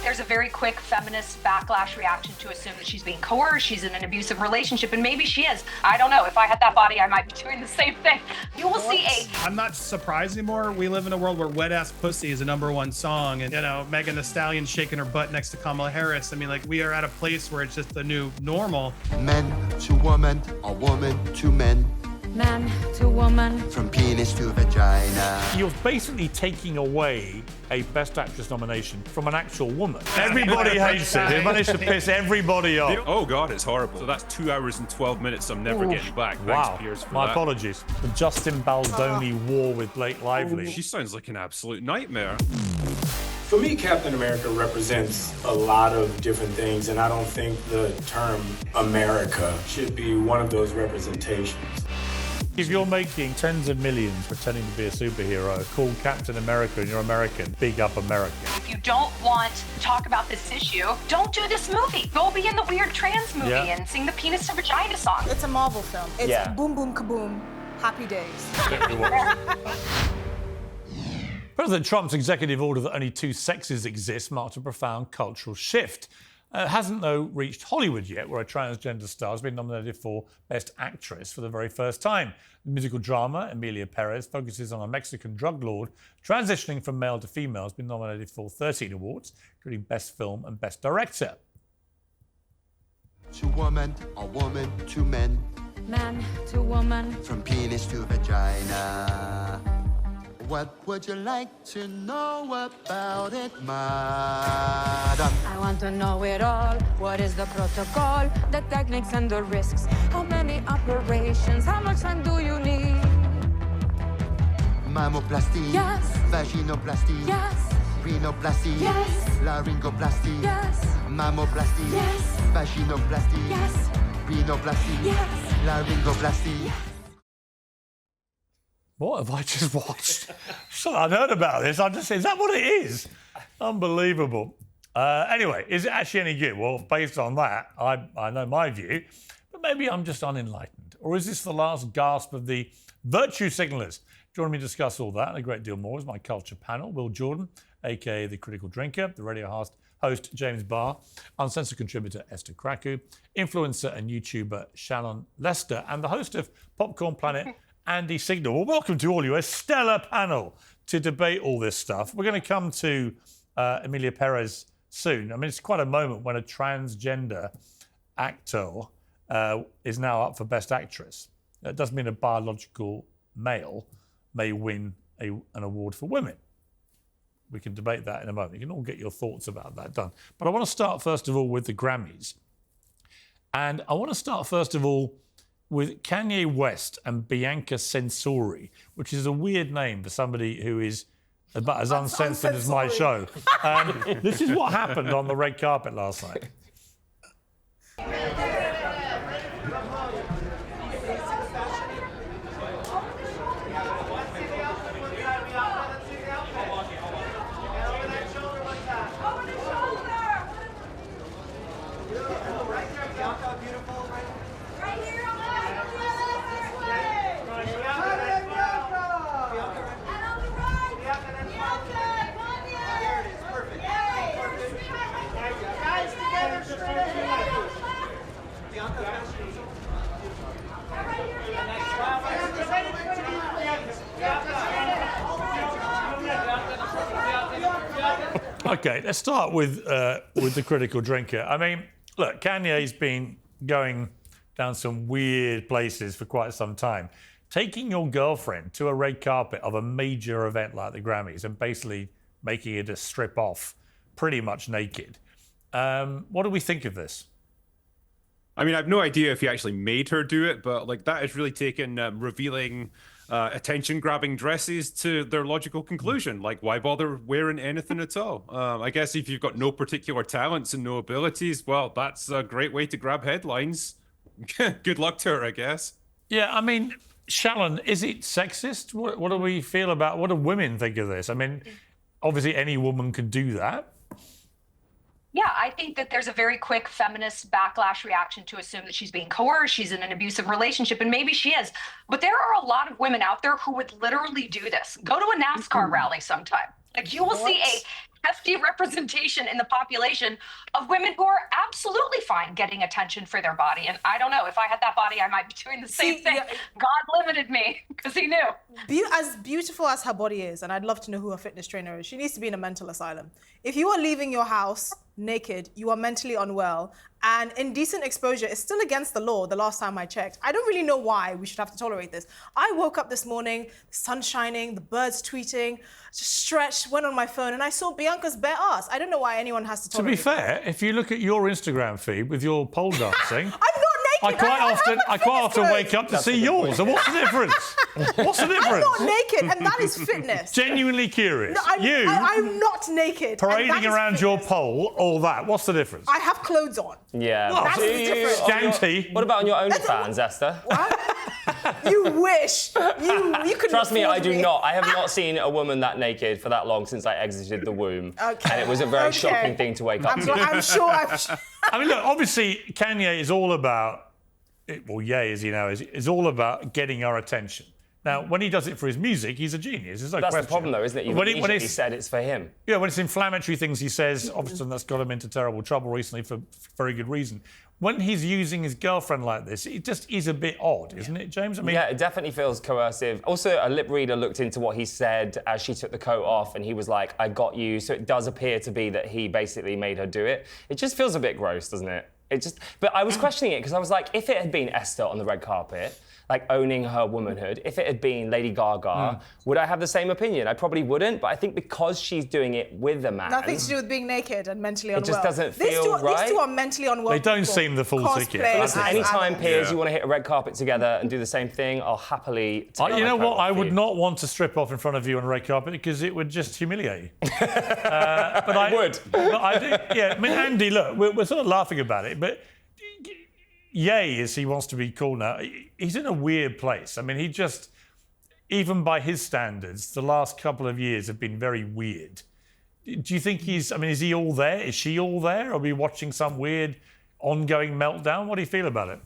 There's a very quick feminist backlash reaction to assume that she's being coerced, she's in an abusive relationship, and maybe she is. I don't know. If I had that body, I might be doing the same thing. You will see I'm not surprised anymore. We live in a world where Wet Ass Pussy is a #1 song, and, you know, Megan Thee Stallion shaking her butt next to Kamala Harris. I mean, like, we are at a place where it's just the new normal. Men to woman, or woman to men. Man to woman. From penis to vagina. You're basically taking away a Best Actress nomination from an actual woman. Everybody hates it. They managed to piss everybody off. Oh God, it's horrible. So that's 2 hours and 12 minutes I'm never getting back. Wow. Thanks, Piers, for My that. apologies. The Justin Baldoni war with Blake Lively. She sounds like an absolute nightmare. For me, Captain America represents a lot of different things, and I don't think the term America should be one of those representations. If you're making tens of millions pretending to be a superhero, called Captain America and you're American, big up America. If you don't want to talk about this issue, don't do this movie. Go be in the weird trans movie and sing the penis to vagina song. It's a Marvel film. It's boom, boom, kaboom. Happy days. President Trump's executive order that only 2 sexes exist marked a profound cultural shift. It hasn't, though, reached Hollywood yet, where a transgender star has been nominated for Best Actress for the very first time. The musical drama, Emilia, Perez, focuses on a Mexican drug lord transitioning from male to female, has been nominated for 13 awards, including Best Film and Best Director. To woman, or woman to men. Man to woman. From penis to vagina. What would you like to know about it, madam? I want to know it all. What is the protocol, the techniques and the risks? How many operations? How much time do you need? Mammoplasty. Yes. Vaginoplasty. Yes. Rhinoplasty. Yes. Laryngoplasty. Yes. Mammoplasty. Yes. Vaginoplasty. Yes. Rhinoplasty. Yes. Laryngoplasty. Yes. What have I just watched? So I'd heard about this. I just said, is that what it is? Unbelievable. Anyway, is it actually any good? Well, based on that, I know my view, but maybe I'm just unenlightened. Or is this the last gasp of the virtue signalers? Joining me to discuss all that and a great deal more is my culture panel. Will Jordan, a.k.a. The Critical Drinker, the radio host James Barr, Uncensored contributor Esther Krakue, influencer and YouTuber Shallon Lester, and the host of Popcorned Planet Andy Signore. Well, welcome to all you, a stellar panel to debate all this stuff. We're going to come to Emilia Perez soon. I mean, it's quite a moment when a transgender actor is now up for Best Actress. That doesn't mean a biological male may win an award for women. We can debate that in a moment. You can all get your thoughts about that done. But I want to start, first of all, with the Grammys. And I want to start, first of all, with Kanye West and Bianca Censori, which is a weird name for somebody who is about as uncensored as my show. This is what happened on the red carpet last night. Okay, let's start with the Critical Drinker. I mean, look, Kanye's been going down some weird places for quite some time. Taking your girlfriend to a red carpet of a major event like the Grammys and basically making her to strip off pretty much naked. What do we think of this? I mean, I have no idea if he actually made her do it, but like that is really taken revealing attention-grabbing dresses to their logical conclusion. Like, why bother wearing anything at all? I guess if you've got no particular talents and no abilities, well, that's a great way to grab headlines. Good luck to her, I guess. Yeah, I mean, Shallon, is it sexist? What do we feel about, what do women think of this? I mean, obviously any woman can do that. Yeah, I think that there's a very quick feminist backlash reaction to assume that she's being coerced, she's in an abusive relationship, and maybe she is. But there are a lot of women out there who would literally do this. Go to a NASCAR rally sometime. Like, you will see hefty representation in the population of women who are absolutely fine getting attention for their body. And I don't know, if I had that body, I might be doing the same thing. Yeah. God limited me because he knew. As beautiful as her body is, and I'd love to know who her fitness trainer is, she needs to be in a mental asylum. If you are leaving your house naked, you are mentally unwell, and indecent exposure is still against the law the last time I checked. I don't really know why we should have to tolerate this. I woke up this morning, the sun shining, the birds tweeting, just stretched, went on my phone, and I saw Bianca's bare ass. I don't know why anyone has to tolerate To be fair, if you look at your Instagram feed with your pole dancing... I'm not naked. I quite often wake up to see yours. So what's the difference? What's the difference? I'm not naked, and that is fitness. Genuinely curious. No, I'm not naked. Parading around your pole, all that. What's the difference? I have clothes on. Yeah. Well, that's the difference. Scanty. What about on your OnlyFans, Esther? What? You wish. You could. Trust me, I do not. I have not seen a woman that naked for that long since I exited the womb. Okay. And it was a very shocking thing to wake up to. I'm sure. I mean, look, obviously, Kanye is all about, well, Ye, as you know, is all about getting our attention. Now, when he does it for his music, he's a genius. There's no That's question. the problem, though, isn't it? You've immediately said it's for him. Yeah, when it's inflammatory things he says, often that's got him into terrible trouble recently for very good reason. When he's using his girlfriend like this, it just is a bit odd, isn't it, James? I mean, yeah, it definitely feels coercive. Also, a lip reader looked into what he said as she took the coat off, and he was like, I got you. So it does appear to be that he basically made her do it. It just feels a bit gross, doesn't it? But I was questioning it because I was like, if it had been Esther on the red carpet, like owning her womanhood, if it had been Lady Gaga, would I have the same opinion? I probably wouldn't, but I think because she's doing it with a man... Nothing to do with being naked and mentally unwell. It just doesn't feel right. These two are mentally unwell. They don't seem the full ticket. Listen, anytime, Piers, you want to hit a red carpet together and do the same thing, I'll happily... You know what? I would not want to strip off in front of you on a red carpet because it would just humiliate you. But I would. But I do, yeah, I mean, Andy, look, we're sort of laughing about it, but... Ye, as he wants to be called now, he's in a weird place. I mean, he just, even by his standards, the last couple of years have been very weird. Do you think is he all there? Is she all there? Are we watching some weird ongoing meltdown? What do you feel about it?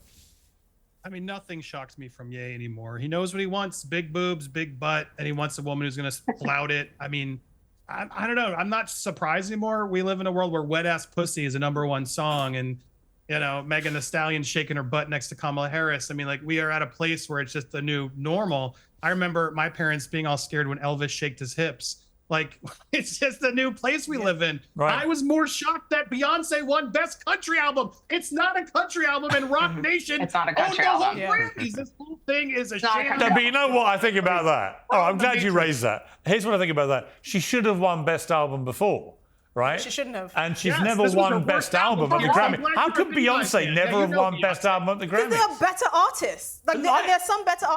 I mean, nothing shocks me from Ye anymore. He knows what he wants, big boobs, big butt, and he wants a woman who's going to flout it. I mean, I don't know. I'm not surprised anymore. We live in a world where Wet Ass Pussy is a #1 song, and you know, Megan Thee Stallion shaking her butt next to Kamala Harris. I mean, like, we are at a place where it's just the new normal. I remember my parents being all scared when Elvis shaked his hips. Like, it's just the new place we live in. Right. I was more shocked that Beyonce won Best Country Album. It's not a country album, and Rock Nation. It's not a country album. This whole thing is a shame. But you know what I think about that? Oh, I'm glad you raised that. Here's what I think about that. She should have won Best Album before. Right? She shouldn't have. And she's never won Best Album at the Grammy. How could Beyonce never have won Best Album at the Grammy? Because there are better artists.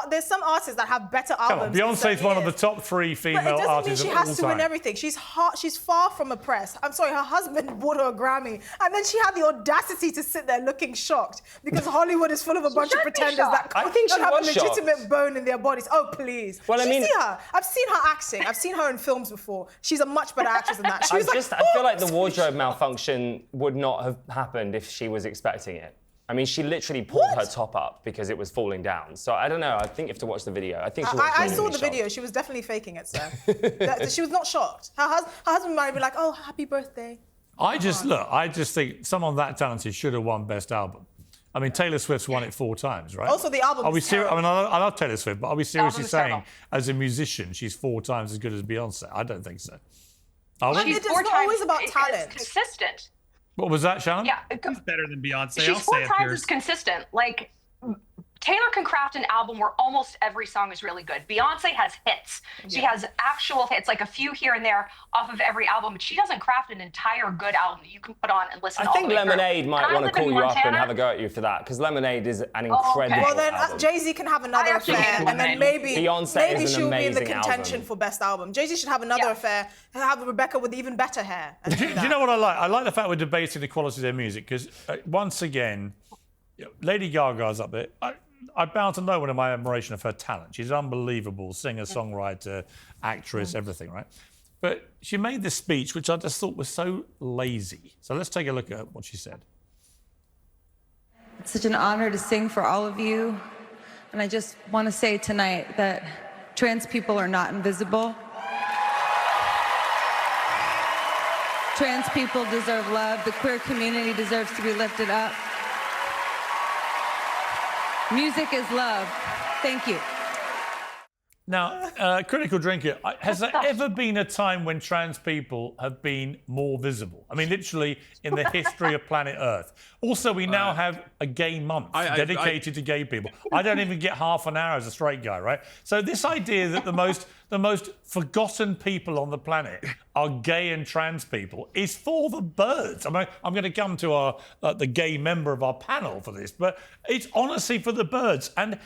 There's some artists that have better albums. Come on, Beyonce's one of the top 3 female artists of all time. But it doesn't mean she has to win everything. She's far from oppressed. I'm sorry, her husband bought her a Grammy, and then she had the audacity to sit there looking shocked because Hollywood is full of a bunch of pretenders that have a legitimate bone in their bodies. Oh, please. Well, I mean, see her. I've seen her acting. I've seen her in films before. She's a much better actress than that. She was I feel like the wardrobe malfunction would not have happened if she was expecting it. I mean, she literally pulled her top up because it was falling down. So I don't know. I think you have to watch the video. I think I saw the video. She was definitely faking it, sir. She was not shocked. Her husband might be like, "Oh, happy birthday." I just think someone that talented should have won Best Album. I mean, Taylor Swift's won it 4 times, right? Also, the album. Are we serious? I mean, I love Taylor Swift, but are we seriously saying, as a musician, she's 4 times as good as Beyonce? I don't think so. She's it's not always about talent. It's consistent. What was that, Shallon? Yeah, she's better than Beyonce. She's 4 times as consistent. Like, Taylor can craft an album where almost every song is really good. Beyonce has hits. She has actual hits, like a few here and there off of every album, but she doesn't craft an entire good album that you can put on and listen I think all the way Lemonade through. might want to call you up and have a go at you for that, because Lemonade is an incredible Well, then album. Jay-Z can have another affair, and then maybe Beyonce is an she'll be in the amazing contention album. for Best Album. Jay-Z should have another affair, have Rebecca with even better hair. Do you know what I like? I like the fact we're debating the quality of their music, because once again, Lady Gaga's up there. I'm bound to know one of my admiration of her talent. She's an unbelievable singer, songwriter, actress, everything, right? But she made this speech, which I just thought was so lazy. So let's take a look at what she said. It's such an honor to sing for all of you. And I just want to say tonight that trans people are not invisible. Trans people deserve love. The queer community deserves to be lifted up. Music is love. Thank you. Now, critical drinker, has there ever been a time when trans people have been more visible? I mean, literally in the history of planet Earth. Also, we now have a gay month dedicated to gay people. I don't even get half an hour as a straight guy, right? So this idea that the most forgotten people on the planet are gay and trans people is for the birds. I mean, I'm going to come to the gay member of our panel for this, but it's honestly for the birds. And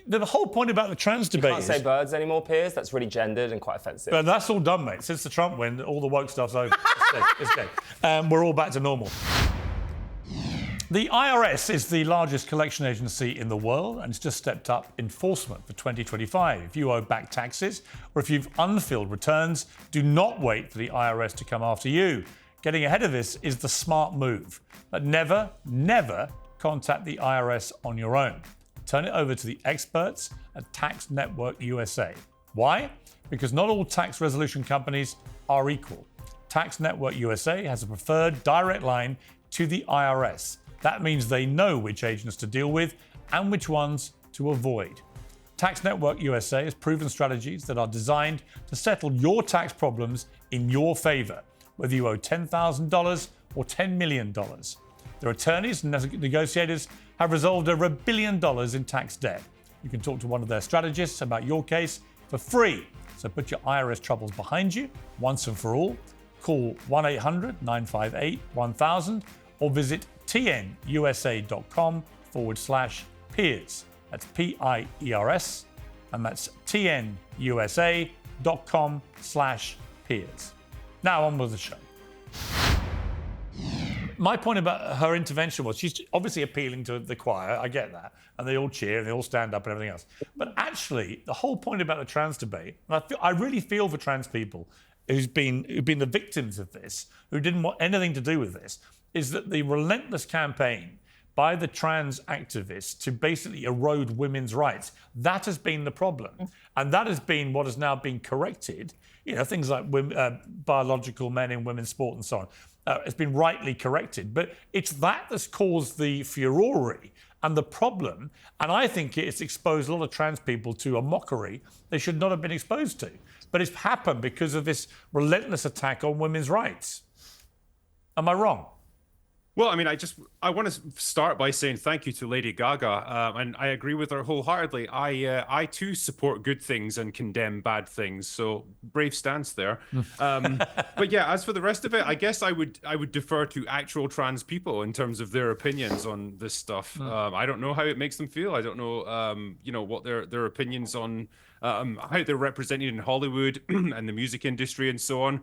the whole point about the trans debate Can't say birds anymore, Piers. That's really gendered and quite offensive. But that's all done, mate. Since the Trump win, all the woke stuff's over. It's dead. We're all back to normal. The IRS is the largest collection agency in the world, and it's just stepped up enforcement for 2025. If you owe back taxes or if you've unfilled returns, do not wait for the IRS to come after you. Getting ahead of this is the smart move. But never, never contact the IRS on your own. Turn it over to the experts at Tax Network USA. Why? Because not all tax resolution companies are equal. Tax Network USA has a preferred direct line to the IRS. That means they know which agents to deal with and which ones to avoid. Tax Network USA has proven strategies that are designed to settle your tax problems in your favor, whether you owe $10,000 or $10 million. Their attorneys and negotiators have resolved over $1 billion in tax debt. You can talk to one of their strategists about your case for free. So put your IRS troubles behind you once and for all. Call 1-800-958-1000 or visit tnusa.com/Piers. That's P-I-E-R-S, and that's tnusa.com/Piers. Now on with the show. My point about her intervention was she's obviously appealing to the choir. I get that. And they all cheer and they all stand up and everything else. But actually, the whole point about the trans debate, and I really feel for trans people who've been the victims of this, who didn't want anything to do with this, is that the relentless campaign by the trans activists to basically erode women's rights, that has been the problem. And that has been what has now been corrected. You know, things like biological men in women's sport and so on. It's been rightly corrected. But it's that that's caused the furore and the problem. And I think it's exposed a lot of trans people to a mockery they should not have been exposed to. But it's happened because of this relentless attack on women's rights. Am I wrong? Well, I mean, I want to start by saying thank you to Lady Gaga, and I agree with her wholeheartedly. I too support good things and condemn bad things, so brave stance there. But yeah, as for the rest of it, I guess I would defer to actual trans people in terms of their opinions on this stuff. I don't know how it makes them feel. I don't know, what their opinions on how they're represented in Hollywood and the music industry and so on.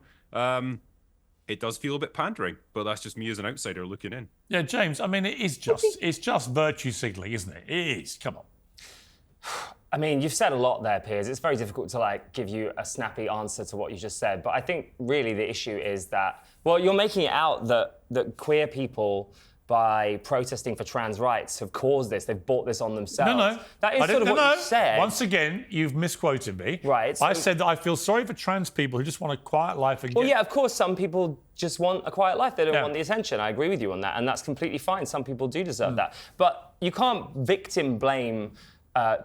It does feel a bit pandering, but that's just me as an outsider looking in. Yeah, James, I mean, it's just virtue signaling, isn't it? It is, come on. I mean, you've said a lot there, Piers. It's very difficult to give you a snappy answer to what you just said. But I think really the issue is that, well, you're making it out that queer people, by protesting for trans rights, have caused this. They've brought this on themselves. No. That is sort of what you said. Once again, you've misquoted me. Right. I said that I feel sorry for trans people who just want a quiet life again. Well, yeah, of course, some people just want a quiet life. They don't want the attention. I agree with you on that, and that's completely fine. Some people do deserve that. But you can't victim blame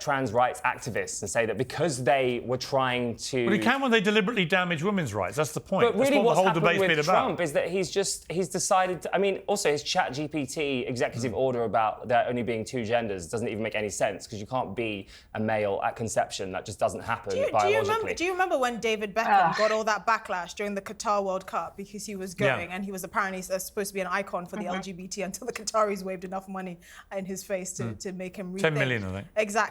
trans rights activists and say that because they were trying to... But you can when they deliberately damage women's rights. That's the point. But really That's what the whole debate's been about. Trump is that he's decided to... I mean, also his ChatGPT executive order about there only being two genders doesn't even make any sense because you can't be a male at conception. That just doesn't happen biologically. Do you remember when David Beckham got all that backlash during the Qatar World Cup because he was going and he was apparently supposed to be an icon for the LGBT until the Qataris waved enough money in his face to make him rethink. 10 million, I think. Exactly.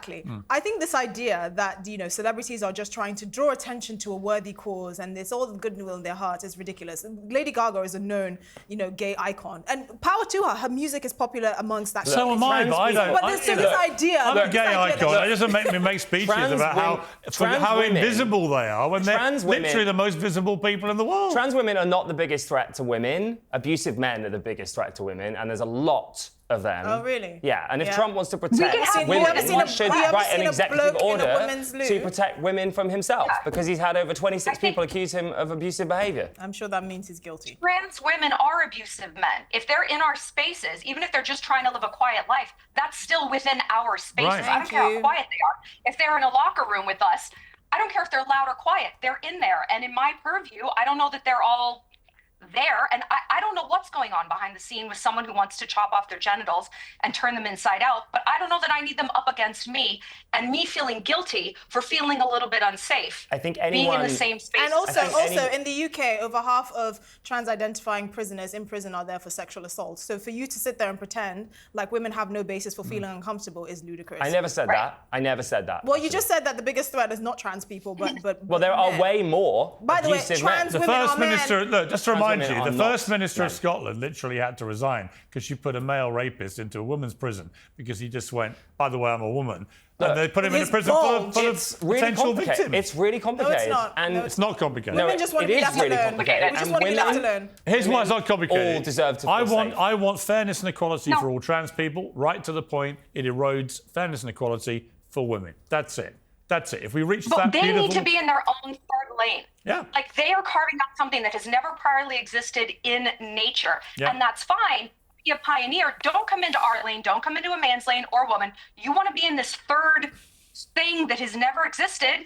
I think this idea that celebrities are just trying to draw attention to a worthy cause and there's all the goodwill in their hearts is ridiculous. Lady Gaga is a known, gay icon, and power to her. Her music is popular amongst that. So am I, but I don't. But there's this idea. I'm a gay icon. It doesn't make me make speeches about how invisible they are when they're literally the most visible people in the world. Trans women are not the biggest threat to women. Abusive men are the biggest threat to women, and there's a lot of them. Oh, really? Yeah, and if Yeah. Trump wants to protect have- women, we haven't seen he a- should we haven't write an seen a executive bloke in a order women's loo. to protect women from himself Yeah. because he's had over 26 people accuse him of abusive behaviour. I'm sure that means he's guilty. Trans women are abusive men. If they're in our spaces, even if they're just trying to live a quiet life, that's still within our spaces. Right. I don't Thank care you. how quiet they are. If they're in a locker room with us, I don't care if they're loud or quiet. They're in there. And in my purview, I don't know that they're all there. And I don't know what's going on behind the scene with someone who wants to chop off their genitals and turn them inside out. But I don't know that I need them up against me and me feeling guilty for feeling a little bit unsafe. I think being in anyone... the same space. And also, think any- in the UK, over half of trans-identifying prisoners in prison are there for sexual assault. So for you to sit there and pretend like women have no basis for feeling uncomfortable is ludicrous. I never said that. I never said that. Well, you actually. just said that the biggest threat is not trans people, but Well, there are men. way more By the way, abusive trans men. The women First are men. Minister, look, just to remind women you, are the not First Minister of men. Scotland literally had to resign because she put a male rapist into a woman's prison because he just went, by the way, I'm a woman. And they put him in a He's prison bald. full of It's really potential complicated. victims. It's really complicated. not. And No, It's not complicated. No, Women just want to it be is left really alone. complicated. We just And want to be left women- alone. Here's why it's not complicated. all deserve to feel safe. I want fairness and equality No. for all trans people, right to the point. It erodes fairness and equality for women. That's it. That's it. If we reach But that they beautiful... need to be in their own third lane. Yeah. Like they are carving out something that has never priorly existed in nature. Yeah. And that's fine. Be a pioneer. Don't come into our lane. Don't come into a man's lane or woman. You want to be in this third thing that has never existed.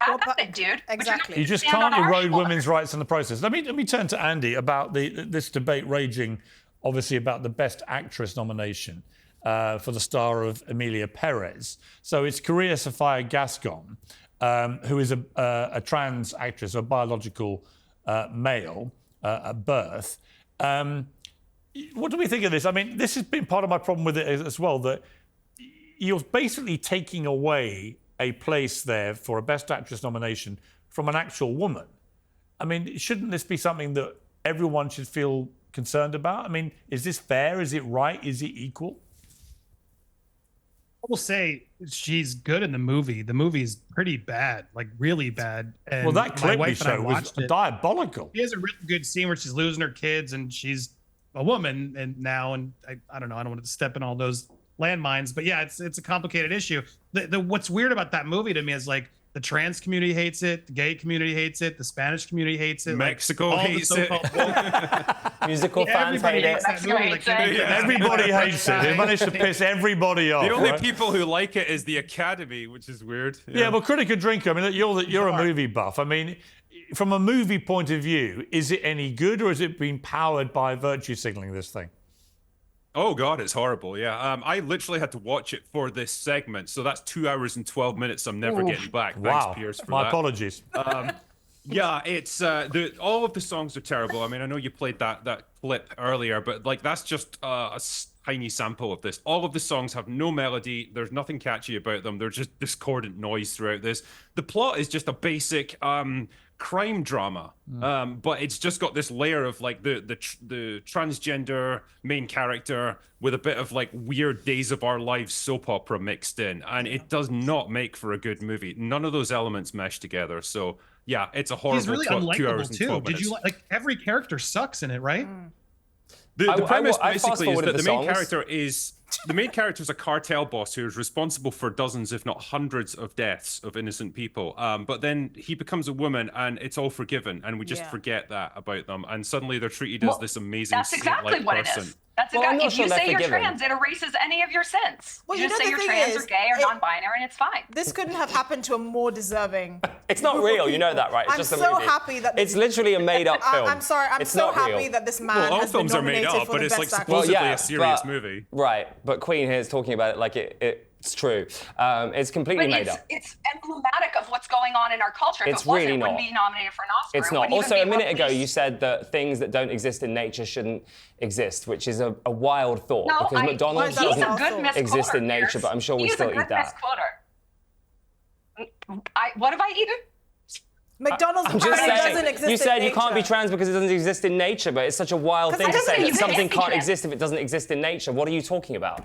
Have Well, at it, dude. But exactly. You just stand on can't our erode shoulders. women's rights in the process. Let me turn to Andy about this debate raging, obviously, about the Best Actress nomination for the star of Emilia, Perez. So it's Korea Sofia Gascon, who is a trans actress, a biological male at birth. What do we think of this? I mean, this has been part of my problem with it as well, that you're basically taking away a place there for a Best Actress nomination from an actual woman. I mean, shouldn't this be something that everyone should feel concerned about? I mean, is this fair? Is it right? Is it equal? I will say she's good in the movie. The movie's pretty bad, like really bad. And Well, that my clip we wife and I showed was watched it. diabolical. She has a really good scene where she's losing her kids and she's a woman and I don't know, I don't want to step in all those landmines, but yeah, it's a complicated issue. The what's weird about that movie to me is like the trans community hates it, the gay community hates it, the Spanish community hates it, Mexico like, all the hates it. so-called woke- musical fans everybody hate hates it. that movie. Like, Everybody hates it. They managed to piss everybody off. The only right? people who like it is the Academy, which is weird. Yeah, well, critic and drinker. I mean, you're a movie buff. I mean, from a movie point of view, is it any good or has it been powered by virtue signaling, this thing? Oh God, it's horrible. Yeah, I literally had to watch it for this segment, so that's 2 hours and 12 minutes. I'm never getting back. Thanks, Wow. Piers, for My that. apologies. Yeah, it's all of the songs are terrible. I mean, I know you played that clip earlier, but like that's just a tiny sample of this. All of the songs have no melody. There's nothing catchy about them. They're just discordant noise throughout this. The plot is just a basic crime drama, but it's just got this layer of like the transgender main character with a bit of like weird Days of Our Lives soap opera mixed in, and it does not make for a good movie. None of those elements mesh together. So yeah, it's a horrible He's really 2 hours unlikable and too. 12 Did minutes. you like every character sucks in it, right? The premise I basically is fast-forwarded that the the main songs. character is the main character is a cartel boss who is responsible for dozens, if not hundreds, of deaths of innocent people. But then he becomes a woman, and it's all forgiven, and we just Yeah. forget that about them. And suddenly they're treated as this amazing That's exactly saint-like what person. it is. That's Well, I'm exactly. not If sure you they're say you're forgiven. trans, it erases any of your sins. Well, you you just know say the you're thing trans is, or gay or it- non-binary, and it's fine. This couldn't have happened to a more deserving. It's not group of real, you know people. that, right? It's I'm just a so movie. happy that It's literally a made-up film. I'm sorry. I'm It's so not happy real. that this man Well, all has been films are made nominated up, for but the it's best like actor. supposedly a serious movie. Right, but Queen here is talking about it like it's true. It's completely But made up. it's emblematic of what's going on in our culture. If It's it wasn't, really it wouldn't not. be nominated for an Oscar. It's It not. wouldn't even Also, be a minute ago, released. you said that things that don't exist in nature shouldn't exist, which is a wild thought No, because McDonald's He's a doesn't good misquoter, exist in nature, Piers. but I'm sure we He's still a good eat that. misquoter. What have I eaten? McDonald's I'm just apparently doesn't saying. exist You said in you can't be nature. trans because it doesn't exist in nature, but it's such a wild 'Cause thing it to doesn't say that exist something in can't nature. exist if it doesn't exist in nature. What are you talking about?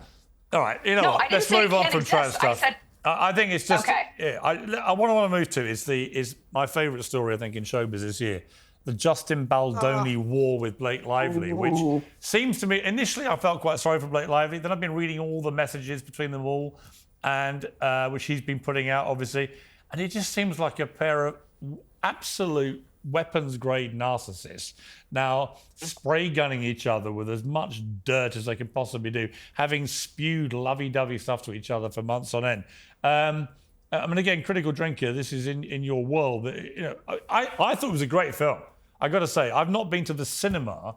All right, you know No, what? I didn't Let's say it move on can't from trans exist. I stuff. said- I think it's just. Okay. Yeah, what I want to move to is my favourite story, I think, in showbiz this year. the Justin Baldoni war with Blake Lively, which seems to me, initially I felt quite sorry for Blake Lively. Then I've been reading all the messages between them all, and which he's been putting out, obviously. And it just seems like a pair of absolute weapons-grade narcissists now spray gunning each other with as much dirt as they can possibly do, having spewed lovey-dovey stuff to each other for months on end. I mean, again, Critical Drinker, this is in your world. But, you know, I thought it was a great film. I got to say, I've not been to the cinema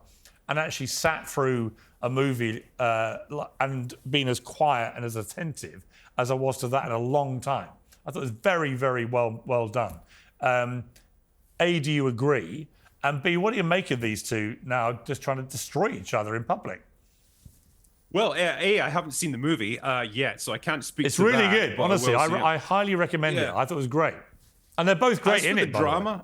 and actually sat through a movie and been as quiet and as attentive as I was to that in a long time. I thought it was very, very well done. A, do you agree? And B, what do you make of these two now just trying to destroy each other in public? Well, I haven't seen the movie yet, so I can't speak it's to really that. good, honestly. I highly recommend it. I thought it was great. And they're both great in it, by the way.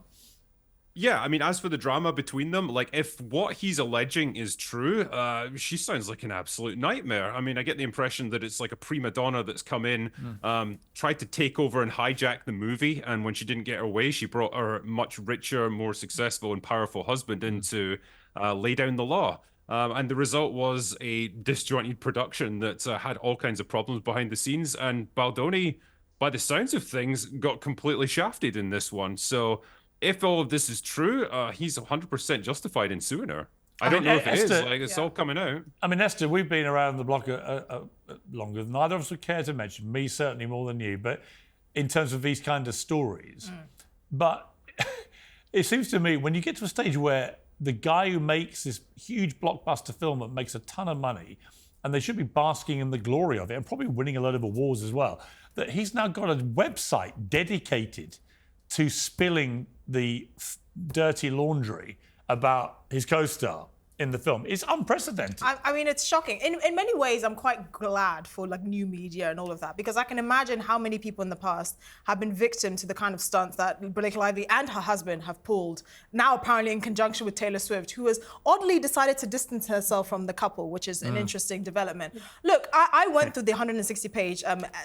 Yeah, I mean, as for the drama between them, like, if what he's alleging is true, she sounds like an absolute nightmare. I mean, I get the impression that it's like a prima donna that's come in, tried to take over and hijack the movie, and when she didn't get her way, she brought her much richer, more successful and powerful husband in to lay down the law. And the result was a disjointed production that had all kinds of problems behind the scenes, and Baldoni, by the sounds of things, got completely shafted in this one. So if all of this is true, he's 100% justified in suing her. I don't know if it is. Like, it's all coming out. I mean, Esther, we've been around the block longer than either of us would care to mention. Me, certainly more than you. But in terms of these kind of stories. But it seems to me when you get to a stage where the guy who makes this huge blockbuster film that makes a ton of money, and they should be basking in the glory of it and probably winning a lot of awards as well, that he's now got a website dedicated to spilling the dirty laundry about his co-star in the film. It's unprecedented. I mean, it's shocking. In many ways, I'm quite glad for like new media and all of that, because I can imagine how many people in the past have been victim to the kind of stunts that Blake Lively and her husband have pulled, now apparently in conjunction with Taylor Swift, who has oddly decided to distance herself from the couple, which is an interesting development. Look, I went through the 160-page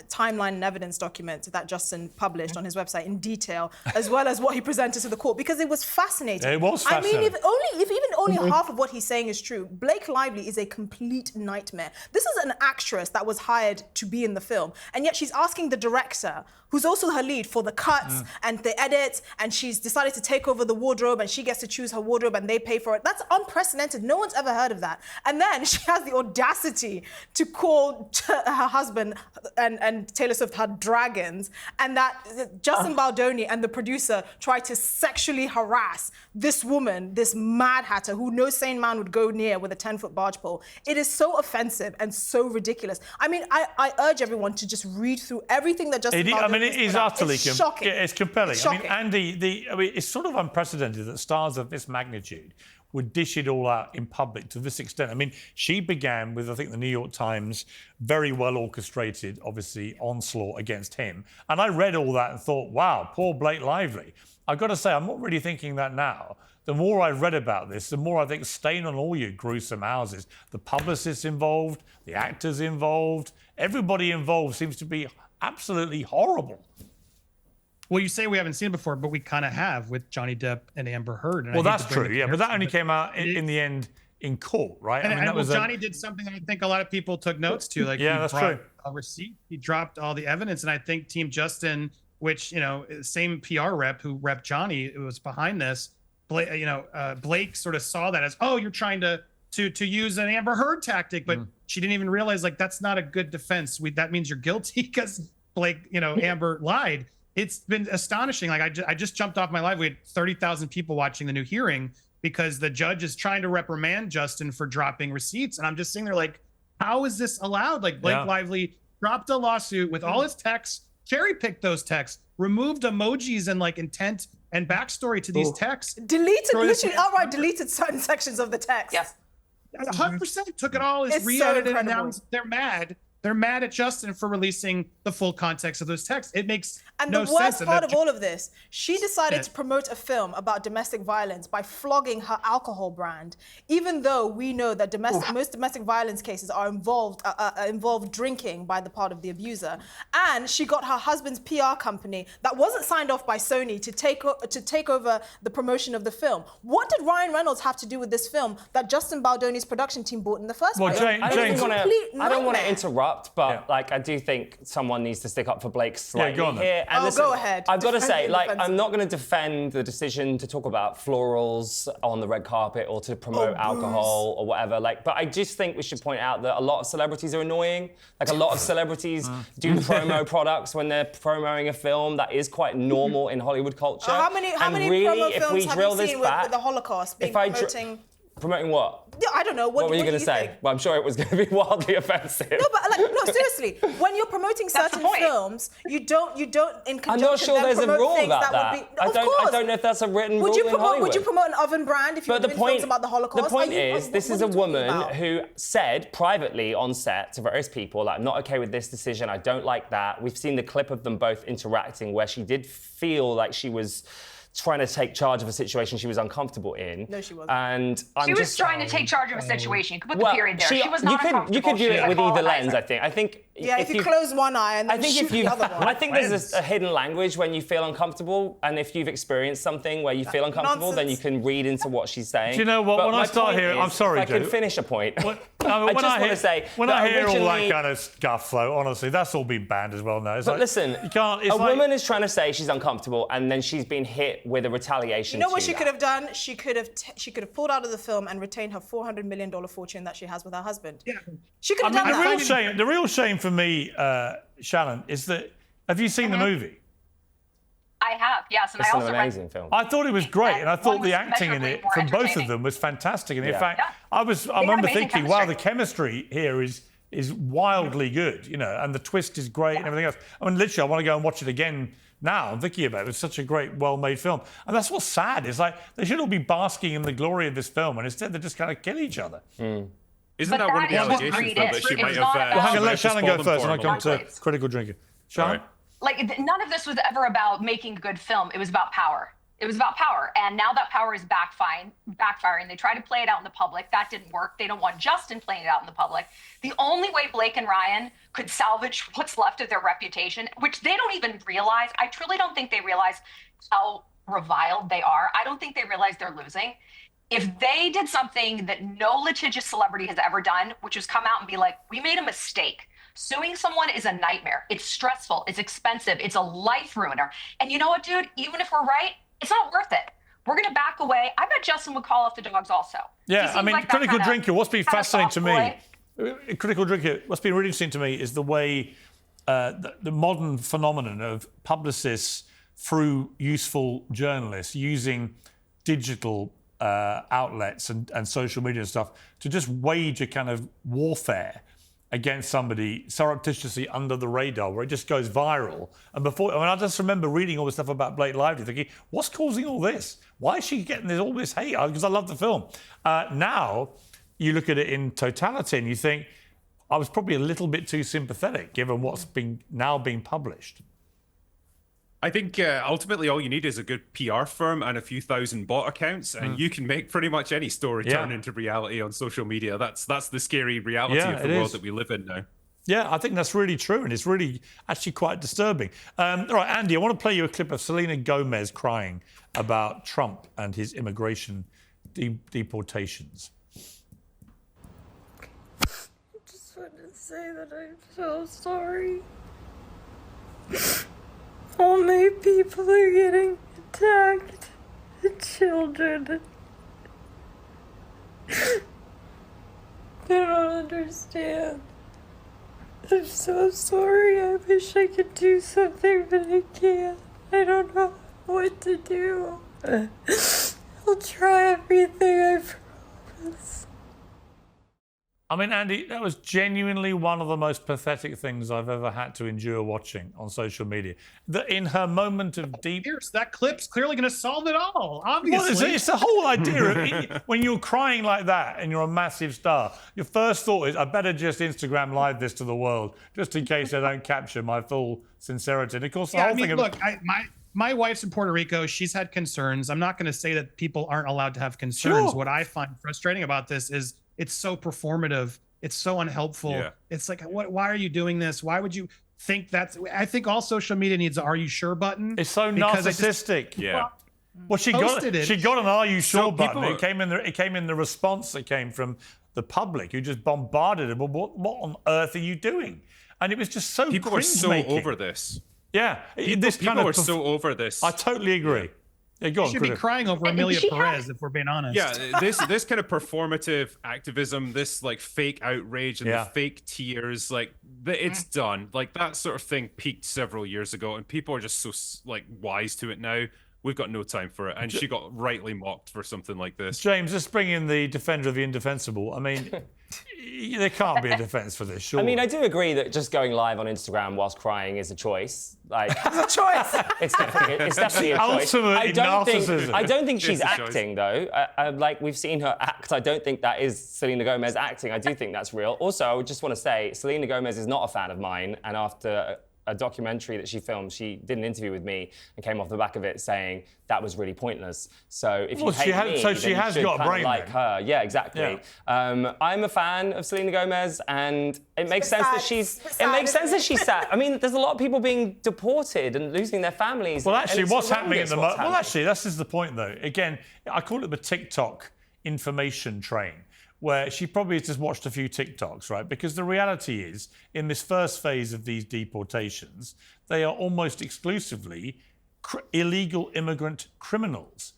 timeline and evidence document that Justin published on his website in detail, as well as what he presented to the court, because it was fascinating. It was fascinating. I mean, if even only half of what he's saying is true, Blake Lively is a complete nightmare. This is an actress that was hired to be in the film, and yet she's asking the director, who's also her lead, for the cuts and the edits, and she's decided to take over the wardrobe, and she gets to choose her wardrobe and they pay for it. That's unprecedented. No one's ever heard of that. And then she has the audacity to call her husband and Taylor Swift her dragons, and that Justin Baldoni and the producer tried to sexually harass this woman, this Mad Hatter, who no sane man would go near with a 10-foot barge pole. It is so offensive and so ridiculous. I mean, I urge everyone to just read through everything that Justin Baldoni it is utterly shocking. It's compelling. It's I mean, shocking. Andy, it's sort of unprecedented that stars of this magnitude would dish it all out in public to this extent. I mean, she began with, I think, the New York Times, very well orchestrated, obviously, onslaught against him. And I read all that and thought, wow, poor Blake Lively. I've got to say, I'm not really thinking that now. The more I've read about this, the more I think stain on all your gruesome houses. The publicists involved, the actors involved, everybody involved seems to be absolutely horrible. Well, you say we haven't seen it before, but we kind of have with Johnny Depp and Amber Heard. And well, that's true, yeah, but that only came out in the end in court, right? And, I mean, that was Johnny did something that I think a lot of people took notes to. Like, yeah, he that's brought true. a receipt, he dropped all the evidence, and I think Team Justin, which, you know, same PR rep who repped Johnny, it was behind this. Blake sort of saw that as, oh, you're trying to use an Amber Heard tactic, but she didn't even realize, like, that's not a good defense. That means you're guilty because Blake, Amber lied. It's been astonishing. Like, I just jumped off my live. We had 30,000 people watching the new hearing because the judge is trying to reprimand Justin for dropping receipts. And I'm just sitting there like, how is this allowed? Like, Blake Lively dropped a lawsuit with all his texts, cherry-picked those texts, removed emojis and like intent and backstory to these texts. Literally outright deleted certain sections of the text. Yes. 100% took it all as It's so re-edited, and now incredible. they're mad they're mad at Justin for releasing the full context of those texts. It makes And no the worst sense. part of all of this, she decided to promote a film about domestic violence by flogging her alcohol brand, even though we know that most domestic violence cases are involved drinking by the part of the abuser. And she got her husband's PR company that wasn't signed off by Sony to take over the promotion of the film. What did Ryan Reynolds have to do with this film that Justin Baldoni's production team bought in the first place? I don't want to interrupt, but like I do think someone needs to stick up for Blake slightly here. And listen, go ahead. I've got to say, like, Defensive. I'm not going to defend the decision to talk about florals on the red carpet or to promote alcohol or whatever. Like, but I just think we should point out that a lot of celebrities are annoying. Like, a lot of celebrities do promo products when they're promoting a film. That is quite normal in Hollywood culture. How many really, promo if films we have drill you this seen back, with the Holocaust being promoting? Promoting what? Yeah, I don't know. What were you going to say? think? Well, I'm sure it was going to be wildly offensive. No, but no, seriously. When you're promoting certain films, you don't in conjunction. I'm not sure there's a rule about that. Would be, I don't know if that's a written rule in Hollywood. Would you promote an oven brand if you're doing films about the Holocaust? The point is, this is a woman who said privately on set to various people, like, I'm not okay with this decision. I don't like that. We've seen the clip of them both interacting where she did feel like she was trying to take charge of a situation she was uncomfortable in. No, she wasn't. And she was trying to take charge of a situation. You could put the period there. She was not uncomfortable. You could view it with either lens, I think. Yeah, if you close one eye and then shoot the other one. I think there's a hidden language when you feel uncomfortable, and if you've experienced something where you feel uncomfortable, then you can read into what she's saying. Do you know what? But when I start hearing, I'm sorry, if I can finish a point. I just want to say, when I hear all that kind of stuff, though, honestly, that's all been banned as well now. It's but like, listen, you can't. A woman is trying to say she's uncomfortable, and then she's been hit with a retaliation. You know what she could have done? She could have pulled out of the film and retained her $400 million fortune that she has with her husband. Yeah, she could have done that. The real shame for me, Shallon, is that have you seen the movie? I have, yes, and it's I also an amazing film. I thought it was great, and I thought the acting in it from both of them was fantastic. And in fact, I remember thinking, wow, the chemistry here is wildly good, you know, and the twist is great and everything else. I mean, literally, I want to go and watch it again now. I'm thinking about it. It's such a great, well-made film. And that's what's sad. It's like they should all be basking in the glory of this film, and instead they just kind of kill each other. Isn't that one of the allegations, though, that she might have... Well, hang on, let Shallon go first, and I'll come to critical drinking. Shallon? Like, none of this was ever about making a good film. It was about power. It was about power. And now that power is backfiring. They tried to play it out in the public. That didn't work. They don't want Justin playing it out in the public. The only way Blake and Ryan could salvage what's left of their reputation, which they don't even realize, I truly don't think they realize how reviled they are. I don't think they realize they're losing. If they did something that no litigious celebrity has ever done, which is come out and be like, we made a mistake. Suing someone is a nightmare. It's stressful. It's expensive. It's a life ruiner. And you know what, dude? Even if we're right, it's not worth it. We're going to back away. I bet Justin would call off the dogs also. Yeah, I mean, like critical drinker, what's been fascinating to me, critical drinker, what's been really interesting to me is the way the modern phenomenon of publicists through useful journalists using digital outlets and social media and stuff to just wage a kind of warfare against somebody surreptitiously under the radar, where it just goes viral. And I just remember reading all this stuff about Blake Lively, thinking, what's causing all this? Why is she getting all this hate? Because I love the film. Now, you look at it in totality and you think, I was probably a little bit too sympathetic, given what's now being published. I think ultimately all you need is a good PR firm and a few thousand bot accounts, and you can make pretty much any story turn into reality on social media. That's the scary reality of the world that we live in now. Yeah, I think that's really true, and it's really actually quite disturbing. All right, Andy, I want to play you a clip of Selena Gomez crying about Trump and his immigration deportations. I just wanted to say that I'm so sorry. All my people are getting attacked. The children. They don't understand. I'm so sorry. I wish I could do something, but I can't. I don't know what to do. I'll try everything, I promise. I mean, Andy, that was genuinely one of the most pathetic things I've ever had to endure watching on social media. That in her moment of deep... Pierce, that clip's clearly going to solve it all, obviously. Well, it's the whole idea of when you're crying like that and you're a massive star, your first thought is, I better just Instagram live this to the world, just in case I don't capture my full sincerity. And of course, the whole thing... Look, my wife's in Puerto Rico. She's had concerns. I'm not going to say that people aren't allowed to have concerns. Sure. What I find frustrating about this is it's so performative. It's so unhelpful. Yeah. It's like, why are you doing this? Why would you think that's... I think all social media needs an "Are you sure" button. It's so narcissistic. Yeah. Well, she got an "Are you sure" So button. people- It came in the response that came from the public, who just bombarded her. But what on earth are you doing? And it was just so People are so cringe-making. over this. Yeah, People are so over this. I totally agree. Yeah, go on, You should be Chris. crying over Emilia Perez, if we're being honest. Yeah, this kind of performative activism, this like fake outrage and Yeah. the fake tears, like it's done. Like that sort of thing peaked several years ago, and people are just so like wise to it now. We've got no time for it, and she got rightly mocked for something like this. James, let's bring in the defender of the indefensible. I mean, there can't be a defense for this, surely. I mean, I do agree that just going live on Instagram whilst crying is a choice. Like, It's a choice. it's definitely a choice. Ultimate I narcissism. don't think she's It's a choice. acting, though. Like, we've seen her act. I don't think that is Selena Gomez acting. I do think that's real. Also, I would just want to say, Selena Gomez is not a fan of mine, and after a documentary that she filmed, she did an interview with me and came off the back of it saying that was really pointless. So if you Well, she hate has- me, so then she you has should got a kinda brain like then. her. Yeah, exactly. Yeah. I'm a fan of Selena Gomez, and it makes sense that she's. sad, It makes sense isn't that she's sad. I mean, there's a lot of people being deported and losing their families. Well, and actually, it's what's happening at horrendous the what's moment? Well, happening. actually, this is the point, though. Again, I call it the TikTok information train, where she probably has just watched a few TikToks, right? Because the reality is, in this first phase of these deportations, they are almost exclusively illegal immigrant criminals.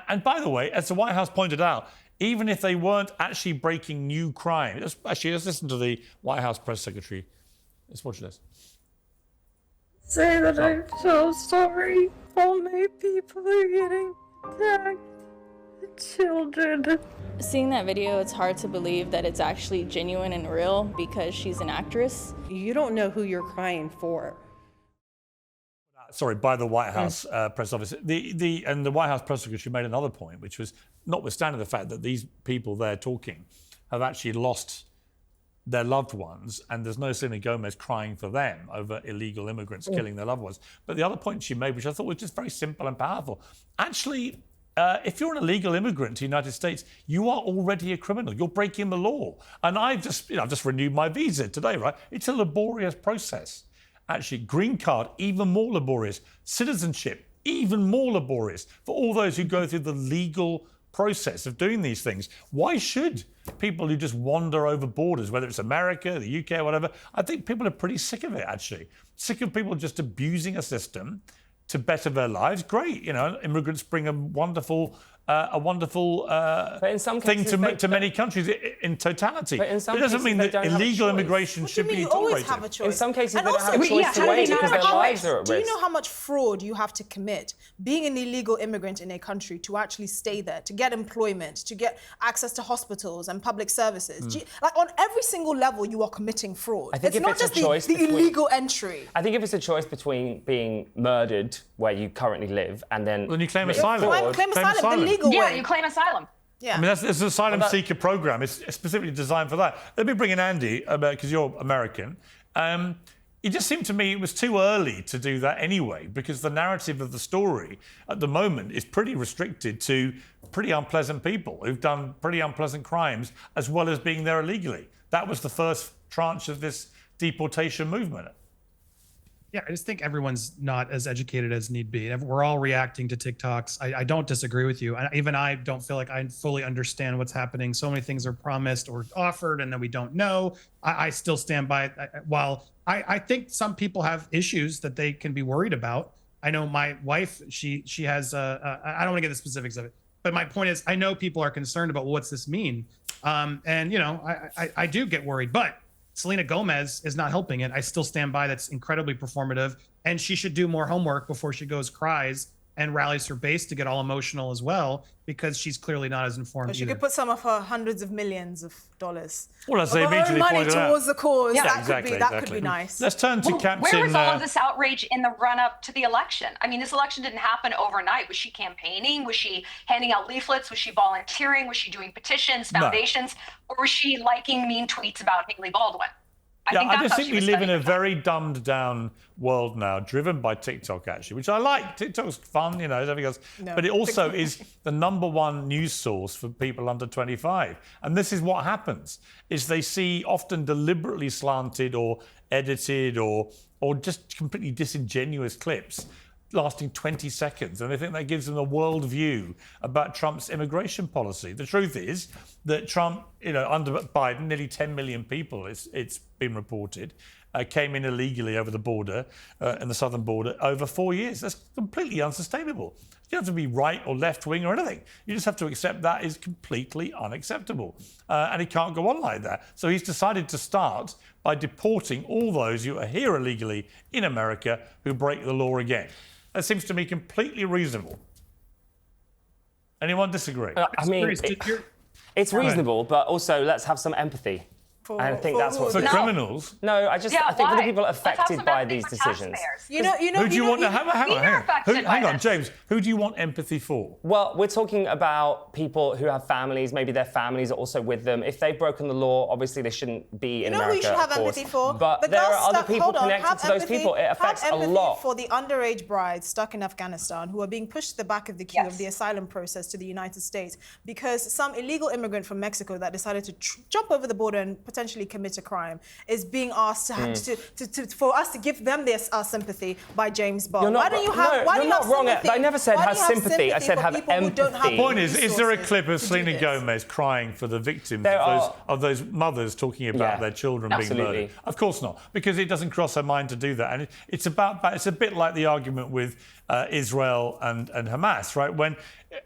And by the way, as the White House pointed out, even if they weren't actually breaking new crime, let's listen to the White House press secretary. Let's watch this. Say that I'm so sorry. All my people are getting attacked. Children. Seeing that video, it's hard to believe that it's actually genuine and real because she's an actress. You don't know who you're crying for. Sorry, by the White House press office. And the White House press secretary made another point, which was, notwithstanding the fact that these people there talking have actually lost their loved ones, and there's no Selena Gomez crying for them over illegal immigrants killing their loved ones. But the other point she made, which I thought was just very simple and powerful, actually, if you're an illegal immigrant to the United States, you are already a criminal. You're breaking the law. And I've just renewed my visa today, right? It's a laborious process. Actually, green card, even more laborious. Citizenship, even more laborious for all those who go through the legal process of doing these things. Why should people who just wander over borders, whether it's America, the UK, or whatever, I think people are pretty sick of it, actually. Sick of people just abusing a system to better their lives. Great, immigrants bring a wonderful But in some thing cases, to many countries in totality. But in some it doesn't cases, mean they that don't have a illegal choice. immigration What do should you mean? be You always tolerated. have a choice. In some cases, And they don't also, have a choice how to do wait you know because their how lives much- are at Do you risk. know how much fraud you have to commit being an illegal immigrant in a country to actually stay there, to get employment, to get access to hospitals and public services? Do you- like on every single level, you are committing fraud. I think if not it's a just the, choice the between- illegal entry. I think if it's a choice between being murdered where you currently live and then Then you claim committing asylum. fraud- Claim asylum, the legal Yeah, way. you claim asylum. Yeah. I mean, that's an asylum seeker program. It's specifically designed for that. Let me bring in Andy, because you're American. It just seemed to me it was too early to do that anyway, because the narrative of the story at the moment is pretty restricted to pretty unpleasant people who've done pretty unpleasant crimes, as well as being there illegally. That was the first tranche of this deportation movement. Yeah, I just think everyone's not as educated as need be. We're all reacting to TikToks. I don't disagree with you. Even I don't feel like I fully understand what's happening. So many things are promised or offered, and then we don't know. I still stand by it. While I think some people have issues that they can be worried about. I know my wife, she has, I don't want to get the specifics of it, but my point is, I know people are concerned about what's this mean. And, I do get worried, but Selena Gomez is not helping it. I still stand by that's incredibly performative, and she should do more homework before she goes cries and rallies her base to get all emotional as well, because she's clearly not as informed Or she either. could put some of her hundreds of millions of dollars Well, as they of her own immediately money pointed out. towards the cause. Yeah, that could be nice. Let's turn to Captain. Where was all of this outrage in the run-up to the election? I mean, this election didn't happen overnight. Was she campaigning? Was she handing out leaflets? Was she volunteering? Was she doing petitions, foundations? Or was she liking mean tweets about Haley Baldwin? I just think we live in a very dumbed down world now, driven by TikTok, actually, which I like. TikTok's fun, you know, everything else. No, but it also is the #1 news source for people under 25. And this is what happens, is they see often deliberately slanted or edited or just completely disingenuous clips lasting 20 seconds, and they think that gives them a world view about Trump's immigration policy. The truth is that Trump, you know, under Biden, nearly 10 million people, it's been reported, came in illegally over the border, in the southern border, over 4 years. That's completely unsustainable. You don't have to be right or left wing or anything. You just have to accept that is completely unacceptable. And it can't go on like that. So he's decided to start by deporting all those who are here illegally in America who break the law again. That seems to me completely reasonable. Anyone disagree? I mean, it's reasonable, but also let's have some empathy. And I think that's what for criminals. No, I think for the people affected by these decisions. You know, who do you want to hang on, James? Who do you want empathy for? Well, we're talking about people who have families. Maybe their families are also with them. If they've broken the law, obviously they shouldn't be in America. You know who you should have of course. empathy for? But there are other people connected to those people. It affects a lot. For the underage brides stuck in Afghanistan who are being pushed to the back of the queue of the asylum process to the United States because some illegal immigrant from Mexico that decided to jump over the border and potentially commit a crime is being asked for us to give them this sympathy by James Barr. Why don't you have? Why do you have sympathy? I never said have sympathy. I said have empathy. The point is there a clip of Selena Gomez crying for the victims of those mothers talking about their children being murdered? Of course not, because it doesn't cross her mind to do that. And it's a bit like the argument with Israel and Hamas, right? When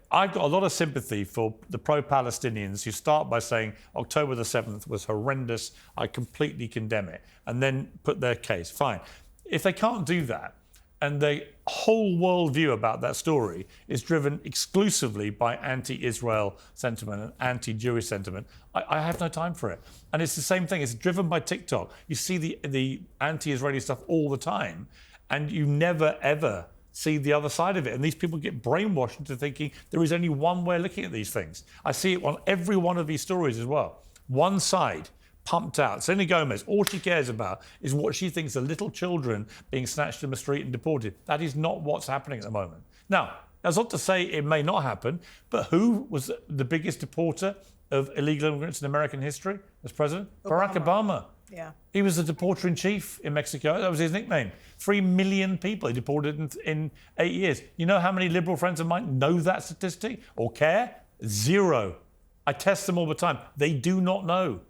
I've got a lot of sympathy for the pro-Palestinians who start by saying October the 7th was horrendous, I completely condemn it, and then put their case. Fine. If they can't do that, and the whole worldview about that story is driven exclusively by anti-Israel sentiment and anti-Jewish sentiment, I have no time for it. And it's the same thing. It's driven by TikTok. You see the anti-Israeli stuff all the time, and you never, ever see the other side of it. And these people get brainwashed into thinking there is only one way of looking at these things. I see it on every one of these stories as well. One side pumped out. Selena Gomez, all she cares about is what she thinks are little children being snatched from the street and deported. That is not what's happening at the moment. Now, that's not to say it may not happen, but who was the biggest deporter of illegal immigrants in American history as president? Barack Obama. Yeah. He was the deporter-in-chief in Mexico. That was his nickname. 3 million people he deported in 8 years. You know how many liberal friends of mine know that statistic or care? 0. I test them all the time. They do not know.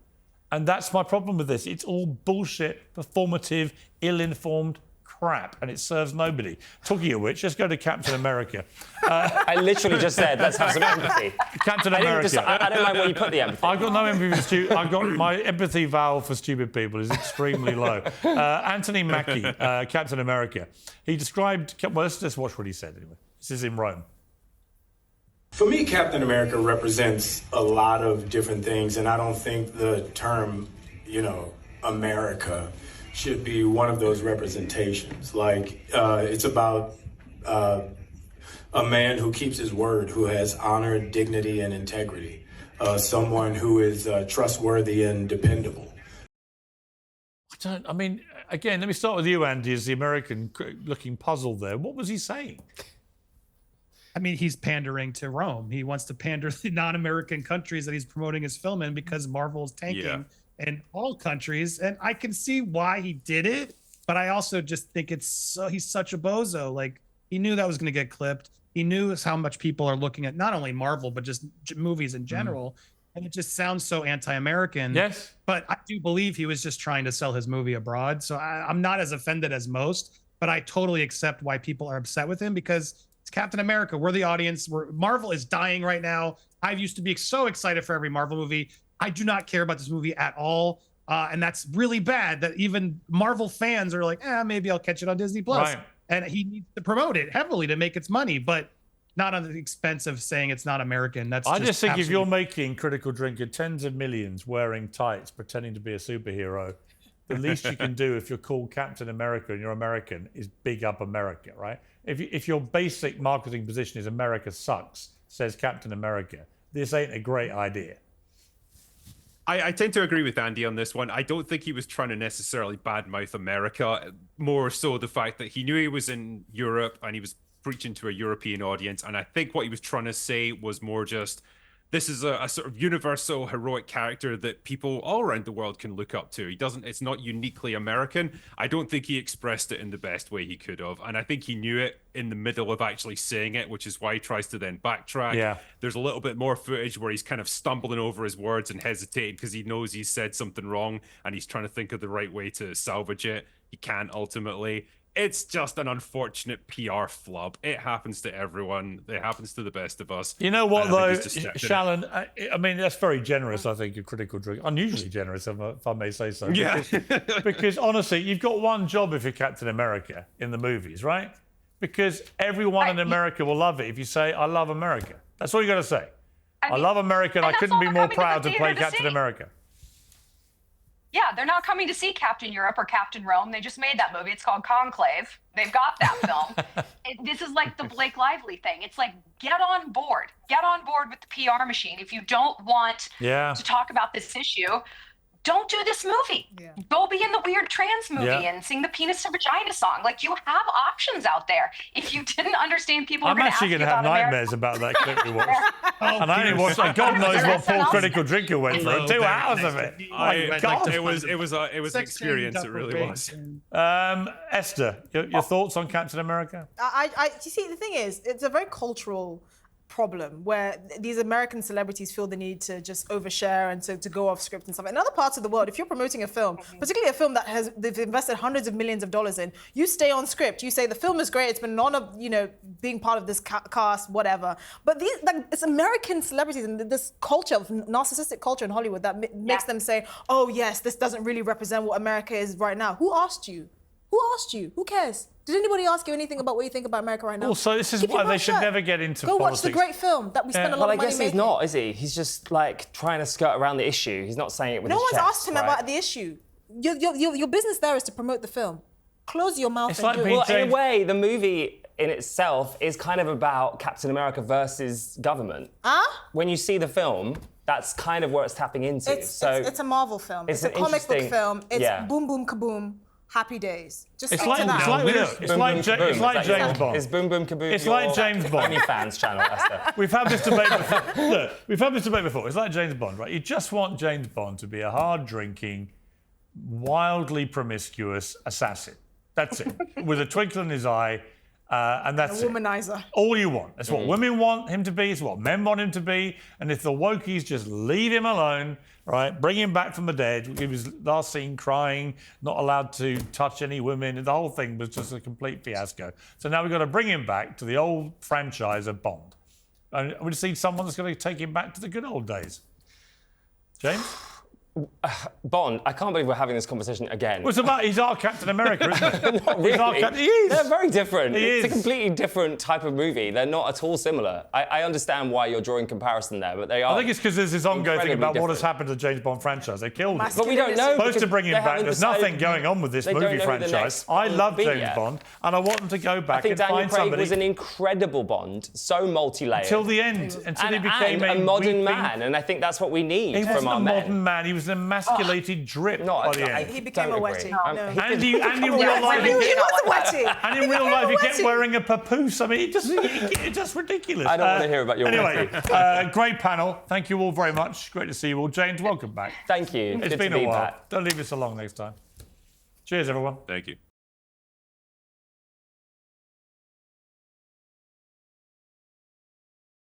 And that's my problem with this. It's all bullshit, performative, ill-informed crap, and it serves nobody. Talking of which, let's go to Captain America. I literally just said, let's have some empathy. Captain America. I don't mind where you put the empathy. I've got no empathy for I've got my empathy valve for stupid people is extremely low. Anthony Mackie, Captain America. He described, well, let's just watch what he said anyway. This is in Rome. For me, Captain America represents a lot of different things, and I don't think the term, America should be one of those representations. Like, it's about a man who keeps his word, who has honor, dignity, and integrity. Someone who is trustworthy and dependable. Again, let me start with you, Andy, as the American looking puzzled there. What was he saying? I mean, he's pandering to Rome. He wants to pander to the non-American countries that he's promoting his film in because Marvel's tanking in all countries. And I can see why he did it, but I also just think he's such a bozo. Like, he knew that was going to get clipped. He knew how much people are looking at not only Marvel, but just movies in general. And it just sounds so anti-American. Yes. But I do believe he was just trying to sell his movie abroad. So I'm not as offended as most, but I totally accept why people are upset with him because it's Captain America. We're the audience. Marvel is dying right now. I used to be so excited for every Marvel movie. I do not care about this movie at all. And that's really bad that even Marvel fans are like, maybe I'll catch it on Disney Plus. Right. and he needs to promote it heavily to make its money, but not on the expense of saying it's not American. That's I just think if you're absolutely- making Critical Drinker tens of millions wearing tights, pretending to be a superhero, the least you can do if you're called Captain America and you're American is big up America, right? If your basic marketing position is America sucks, says Captain America, this ain't a great idea. I tend to agree with Andy on this one. I don't think he was trying to necessarily badmouth America, more so the fact that he knew he was in Europe and he was preaching to a European audience. And I think what he was trying to say was more just, this is a sort of universal heroic character that people all around the world can look up to. It's not uniquely American. I don't think he expressed it in the best way he could have. And I think he knew it in the middle of actually saying it, which is why he tries to then backtrack. Yeah. There's a little bit more footage where he's kind of stumbling over his words and hesitating because he knows he's said something wrong and he's trying to think of the right way to salvage it. He can't ultimately. It's just an unfortunate PR flub. It happens to everyone. It happens to the best of us. You know what, And I though, think he's just stepped in it. Shallon, I mean, that's very generous, I think, a Critical Drinker. Unusually generous, if I may say so. Yeah. Because honestly, you've got one job if you're Captain America in the movies, right? Because everyone in America will love it if you say, I love America. That's all you got to say. I love America and I that's couldn't all be they're more coming to proud to the play theater to Captain see. America. Yeah, they're not coming to see Captain Europe or Captain Rome. They just made that movie. It's called Conclave. They've got that film. This is like the Blake Lively thing. It's like, get on board. Get on board with the PR machine. If you don't want to talk about this issue, don't do this movie. Go be in the weird trans movie and sing the penis to vagina song. Like, you have options out there. If you didn't understand people I'm were going to actually ask going you to have about nightmares about that clip we watched. And I only watched, God knows what Paul Critical Drinker went through. 2 hours of it. My God. It was an experience. It really was. Esther, your thoughts on Captain America? You see, the thing is, it's a very cultural problem where these American celebrities feel the need to just overshare and to go off script and stuff. In other parts of the world, if you're promoting a film, particularly a film that they've invested hundreds of millions of dollars in, you stay on script. You say the film is great. It's been an honor, being part of this cast, whatever. But it's American celebrities and this culture, narcissistic culture in Hollywood that makes them say, "Oh yes, this doesn't really represent what America is right now." Who asked you? Who asked you? Who cares? Did anybody ask you anything about what you think about America right now? Also, this is Keep your why they mouth should shut. never get into Go politics. watch the great film that we spent a lot of money he's making. not, is he? He's just like trying to skirt around the issue. He's not saying it with No his one's chest, asked him right? about the issue. Your business there is to promote the film. Close your mouth and do it. Well, in a way, the movie in itself is kind of about Captain America versus government. When you see the film, that's kind of where it's tapping into. It's a Marvel film. It's a an comic book interesting- film. It's yeah. boom, boom, kaboom. Happy days. Just It's stick like, to that. it's like James Bond. It's Boom Boom Kaboom. It's like James Bond. OnlyFans channel, Esther. We've had this debate before. Look, we've had this debate before. It's like James Bond, right? You just want James Bond to be a hard-drinking, wildly promiscuous assassin. That's it. With a twinkle in his eye, and that's A womanizer. all you want. That's what women want him to be. It's what men want him to be. And if the wokies just leave him alone, right, bring him back from the dead. He was last seen crying, not allowed to touch any women. And the whole thing was just a complete fiasco. So now we've got to bring him back to the old franchise of Bond. And we've seen someone that's going to take him back to the good old days. James? Bond, I can't believe we're having this conversation again. Well, it's about, he's our Captain America, isn't it? Not really. He is. They're very different. He It's is. a completely different type of movie. They're not at all similar. I understand why you're drawing comparison there, but they are. I think it's because there's this ongoing thing incredibly about what has different. happened to the James Bond franchise. They killed it. But we don't know. Supposed to because bring him they back. haven't There's decided- nothing going on with this they don't movie know who the franchise. next I Bond love will be James yet. Bond, and I want them to go I back think and Daniel find Craig somebody was an incredible Bond, so multi-layered. until the end, until he became and a modern weeping- man, and I think that's what we need He from wasn't our a men. modern man. He was an emasculated drip by the end. He became a wetty. No. And in real Yeah, life, he was a wetty. and in real life, he kept wearing a papoose. I mean, it's just ridiculous. I don't want to hear about your Anyway, wetty. great panel. Thank you all very much. Great to see you all. James, welcome back. Thank you. It's Good been to a be while. back. Don't leave us along next time. Cheers, everyone. Thank you.